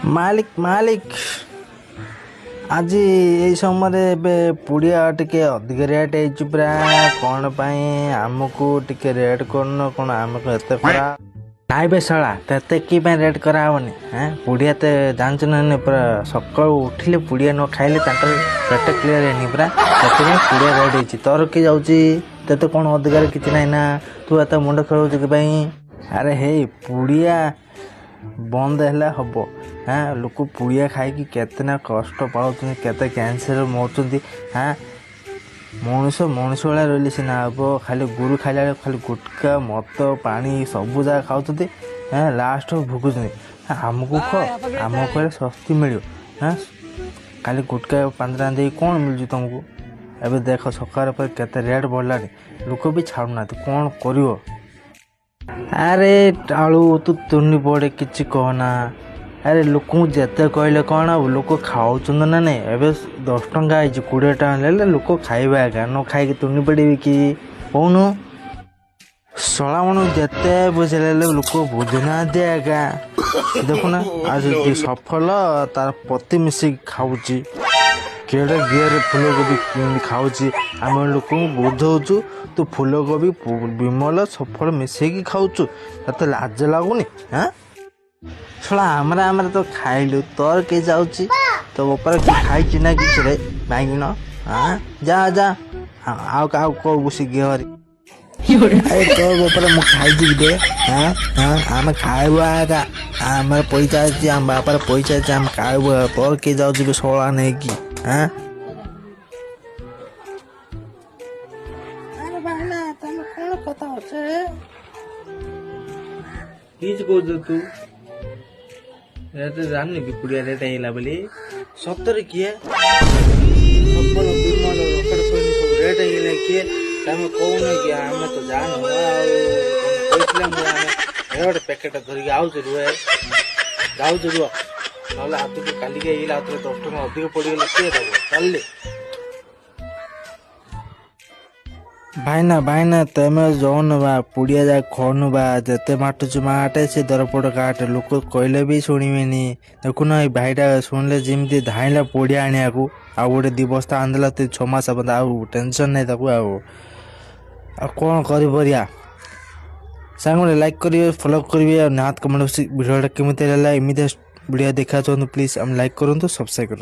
ମାଲିକ ମାଲିକ ଆଜି ଏଇ ସମୟରେ ଏବେ ପୁଡ଼ିଆ ଟିକେ ଅଧିକ ରେଟ୍ ହେଇଛି ପୁରା। କ'ଣ ପାଇଁ ଆମକୁ ଟିକେ ରେଟ୍ କରୁନ? କ'ଣ ଆମକୁ ଏତେ ଖରା ନାଇଁ ବେ ଶଳା, ତତେ କି ପାଇଁ ରେଟ୍ କରାହେବନି? ପୁଡ଼ିଆ ତ ଜାଣିଛୁ ନା ପୁରା ସକାଳୁ ଉଠିଲେ ପୁଡ଼ିଆ ନ ଖାଇଲେ ତାଙ୍କର ପେଟ କ୍ଲିୟର ହେଇନି ପୁରା। ସେଥିପାଇଁ ପୁଡ଼ିଆ ରେଟ୍ ହେଇଛି। ତୋର କି ଯାଉଛି? ତତେ କ'ଣ ଅଧିକାର କିଛି ନାହିଁ ନା? ତୁ ଏତେ ମୁଣ୍ଡ ଖେଳଉଛୁ କି ପାଇଁ? ଆରେ ହେଇ ପୁଡ଼ିଆ ବନ୍ଦ ହେଲେ ହବ। ଲୋକ ପୁଡ଼ିଆ ଖାଇକି କେତେ ନା କଷ୍ଟ ପାଉଛନ୍ତି, କେତେ କ୍ୟାନ୍ସର ମରୁଛନ୍ତି। ମଣିଷ ଭଳିଆ ରହିଲେ ସିନା ହବ। ଖାଲି ଗୁରୁ ଖାଇଲା ବେଳେ ଖାଲି ଗୁଟକା ମଦ ପାଣି ସବୁ ଯାକ ଖାଉଛନ୍ତି। ଲାଷ୍ଟ ଭୋଗୁଛନ୍ତି। ଆମକୁ ଆମକୁ କହିଲେ ଶସ୍ତି ମିଳିବ। ଖାଲି ଗୁଟକା ପାଞ୍ଜରା ଦେଇକି କ'ଣ ମିଳୁଛି ତୁମକୁ? ଏବେ ଦେଖ ସକାଳ ପରେ କେତେ ରେଟ୍ ବଢ଼ିଲାଣି। ଲୋକ ବି ଛାଡ଼ୁନାହାନ୍ତି, କ'ଣ କରିବ? ଆରେ ଆଳୁ ତୁ ତୁନି ପଡ଼େ କିଛି କହନା। ଆରେ ଲୋକଙ୍କୁ ଯେତେ କହିଲେ କ'ଣ ଆଉ, ଲୋକ ଖାଉଛନ୍ତି ନା ନାଇଁ? ଏବେ 10 ଟଙ୍କା ହେଇଛି, 20 ଟଙ୍କା ହେଲେ ଲୋକ ଖାଇବେ ଆଜ୍ଞା। ନ ଖାଇକି ତୁନି ପଡ଼ିବେ କି କହୁନୁ? ଶଳାମାନଙ୍କୁ ଯେତେ ବୁଝେଇଲେ ଲୋକ ବୁଝୁନାହାନ୍ତି ଆଜ୍ଞା। ଦେଖୁନା ଆଜି ସଫଳ ତାର ପତି ମିଶିକି ଖାଉଛି, କେଡ଼େ ଗିଅରେ ଫୁଲକୋବି ଖାଉଛି। ଆମେ ଲୋକଙ୍କୁ ବୁଝଉଛୁ ତୁ ଫୁଲକୋବି ବିମଲ ସଫଳ ମିଶେଇକି ଖାଉଛୁ, ତତେ ଲାଜ ଲାଗୁନି? ଶଳା ଆମର ତ ଖାଇଲୁ, ତୋର କିଏ ଯାଉଛି? ତୋ ଉପରେ କିଏ ଖାଇଛି ନା କିଛି ରେ ମାଗିନ? ଯା ଆଉ କାହାକୁ କହୁ ଶିଖି ତୋ ଉପରେ ମୁଁ ଖାଇଛି କି ଦେ? ଆମେ ଖାଇବୁ ଆକା, ଆମର ପଇସା ଅଛି, ଆମ ବାପାର ପଇସା ଅଛି, ଆମେ ଖାଇବୁ। ତୋର କିଏ ଯାଉଛି ବି ଶଳା ନେଇକି? ଆରେ ଭାଇନା ତମେ କ'ଣ କଥା ହଉଛ? କିଛି କହୁଛ ତୁ? ଜାଣିନି କି ପୁଡ଼ିଆ ରେଟ୍ ହେଇଗଲା ବୋଲି? ସତରେ କିଏ? ସଫଳ ବିମଲ ରକେଟ ସବୁ ରେଟ୍ ହେଇଗଲା କିଏ? ତମେ କହୁନ କି? ଆମେ ତ ଜାଣୁ। ଆଉ କହିଥିଲେ ଆମେ ଗୋଟେ ପ୍ୟାକେଟ୍ ଧରିକି ଆଉଛୁ ରୁହ ନହେଲେ ହାତକୁ କାଲିକି ହେଇଗଲା। ଆଉ 10 ଟଙ୍କା ଅଧିକ ପଡ଼ିଗଲେ କିଏ ଦେବ? ଚାଲିଲେ ଭାଇନା ତମେ ଯାଉନ ବା, ପୁଡ଼ିଆ ଯାକ ଖୋଉନୁ ବା। ଯେତେ ମାଟୁଛୁ ମାଟେ, ସେ ଦରପଟ କାଟେ। ଲୋକ କହିଲେ ବି ଶୁଣିବେନି। ଦେଖୁନ ଏଇ ଭାଇଟା ଶୁଣିଲେ ଯେମିତି ଧାଇଁଲା ପୁଡ଼ିଆ ଆଣିବାକୁ। ଆଉ ଗୋଟେ 2 ବସ୍ତା ଆଣିଦେଲା 6 ମାସ ପର୍ଯ୍ୟନ୍ତ। ଆଉ ଟେନସନ୍ ନାହିଁ ତାକୁ। ଆଉ କ'ଣ କରିପାରିବା? ସାଙ୍ଗମାନେ ଲାଇକ୍ କରିବେ, ଫଲୋ କରିବେ, ଆଉ ନିହାତି କମେଣ୍ଟ ଭିଡ଼ିଓଟା କେମିତି ହେଲା। ଏମିତି ଭିଡ଼ିଓ ଦେଖା ଚାହୁଁନ୍ତୁ ପ୍ଲିଜ୍ ଆମେ ଲାଇକ୍ କରନ୍ତୁ, ସବସ୍କ୍ରାଇବ୍ କରନ୍ତୁ।